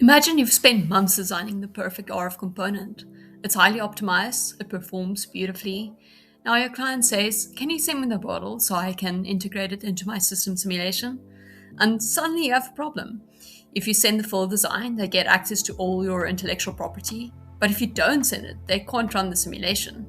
Imagine you've spent months designing the perfect RF component. It's highly optimized, it performs beautifully. Now your client says, "Can you send me the model so I can integrate it into my system simulation?" And suddenly you have a problem. If you send the full design, they get access to all your intellectual property. But if you don't send it, they can't run the simulation.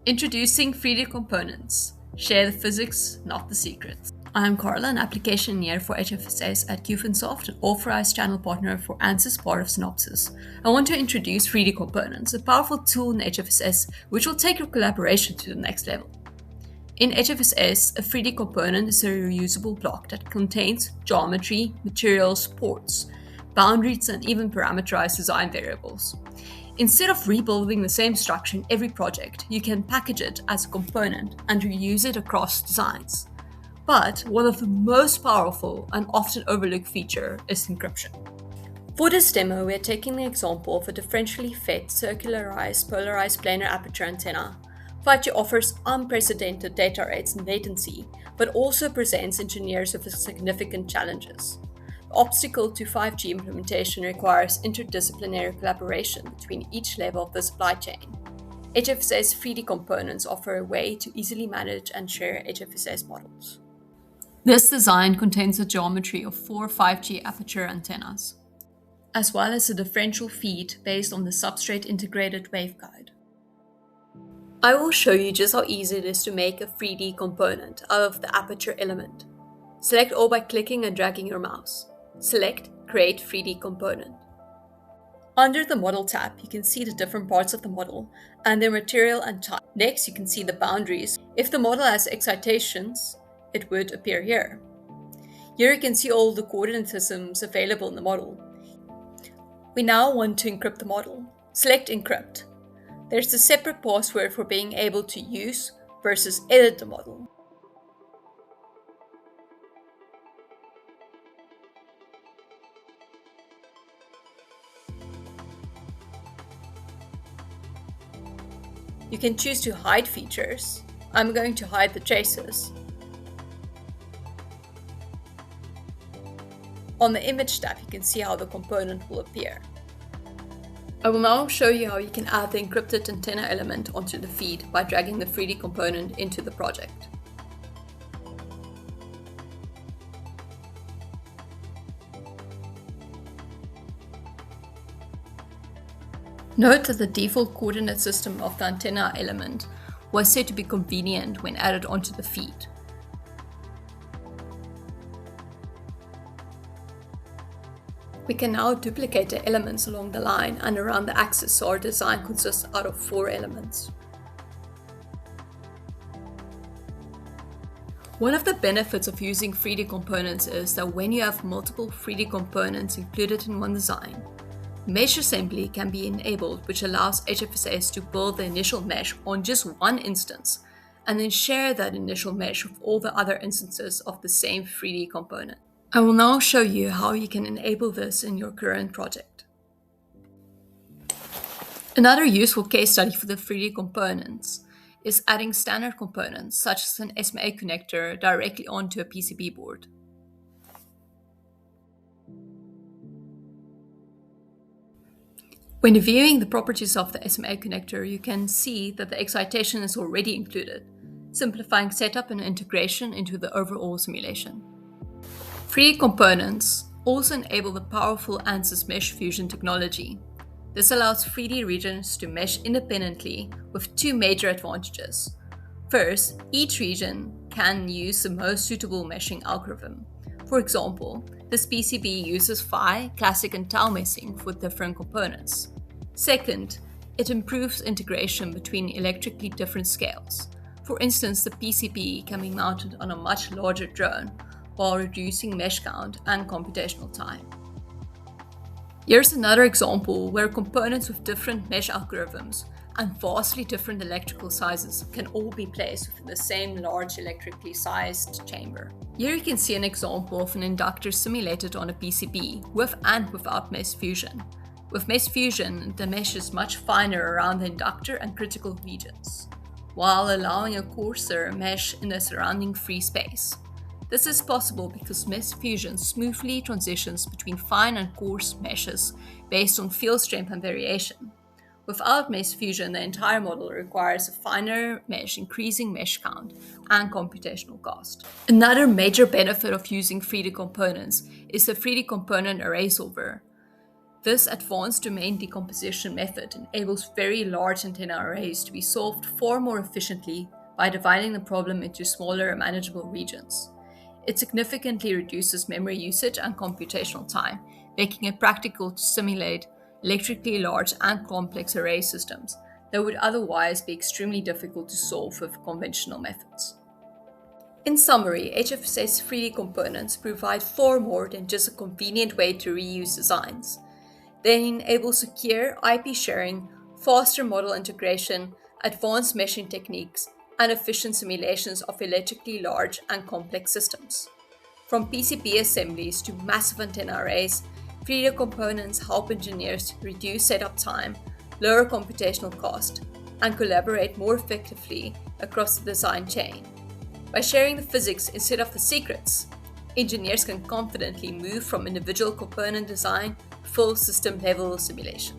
Introducing 3D components. Share the physics, not the secrets. I'm Carla, an application engineer for HFSS at Qfinsoft, an authorized channel partner for Ansys, part of Synopsys. I want to introduce 3D components, a powerful tool in HFSS which will take your collaboration to the next level. In HFSS, a 3D component is a reusable block that contains geometry, materials, ports, boundaries, and even parameterized design variables. Instead of rebuilding the same structure in every project, you can package it as a component and reuse it across designs. But one of the most powerful and often overlooked feature is encryption. For this demo, we are taking the example of a differentially fed circularized polarized planar aperture antenna. 5G offers unprecedented data rates and latency, but also presents engineers with significant challenges. The obstacle to 5G implementation requires interdisciplinary collaboration between each level of the supply chain. HFSS 3D components offer a way to easily manage and share HFSS models. This design contains a geometry of 4 5G aperture antennas, as well as a differential feed based on the substrate integrated waveguide. I will show you just how easy it is to make a 3D component out of the aperture element. Select all by clicking and dragging your mouse. Select Create 3D Component. Under the Model tab, you can see the different parts of the model and their material and type. Next, you can see the boundaries. If the model has excitations, it would appear here. Here you can see all the coordinate systems available in the model. We now want to encrypt the model. Select Encrypt. There's a separate password for being able to use versus edit the model. You can choose to hide features. I'm going to hide the traces. On the Image tab, you can see how the component will appear. I will now show you how you can add the encrypted antenna element onto the feed by dragging the 3D component into the project. Note that the default coordinate system of the antenna element was set to be convenient when added onto the feed. We can now duplicate the elements along the line and around the axis, so our design consists out of 4 elements. One of the benefits of using 3D components is that when you have multiple 3D components included in one design, mesh assembly can be enabled, which allows HFSS to build the initial mesh on just one instance and then share that initial mesh with all the other instances of the same 3D component. I will now show you how you can enable this in your current project. Another useful case study for the 3D components is adding standard components such as an SMA connector directly onto a PCB board. When viewing the properties of the SMA connector, you can see that the excitation is already included, simplifying setup and integration into the overall simulation. 3D components also enable the powerful Ansys Mesh Fusion technology. This allows 3D regions to mesh independently with 2 major advantages. First, each region can use the most suitable meshing algorithm. For example, this PCB uses Phi, Classic, and Tau meshing for different components. Second, it improves integration between electrically different scales. For instance, the PCB can be mounted on a much larger drone while reducing mesh count and computational time. Here's another example where components with different mesh algorithms and vastly different electrical sizes can all be placed within the same large electrically sized chamber. Here you can see an example of an inductor simulated on a PCB with and without mesh fusion. With mesh fusion, the mesh is much finer around the inductor and critical regions, while allowing a coarser mesh in the surrounding free space. This is possible because mesh fusion smoothly transitions between fine and coarse meshes based on field strength and variation. Without mesh fusion, the entire model requires a finer mesh, increasing mesh count and computational cost. Another major benefit of using 3D components is the 3D component array solver. This advanced domain decomposition method enables very large antenna arrays to be solved far more efficiently by dividing the problem into smaller and manageable regions. It significantly reduces memory usage and computational time, making it practical to simulate electrically large and complex array systems that would otherwise be extremely difficult to solve with conventional methods. In summary, HFSS 3D components provide far more than just a convenient way to reuse designs. They enable secure IP sharing, faster model integration, advanced meshing techniques, and efficient simulations of electrically large and complex systems. From PCB assemblies to massive antenna arrays, 3D components help engineers reduce setup time, lower computational cost, and collaborate more effectively across the design chain. By sharing the physics instead of the secrets, engineers can confidently move from individual component design to full system level simulation.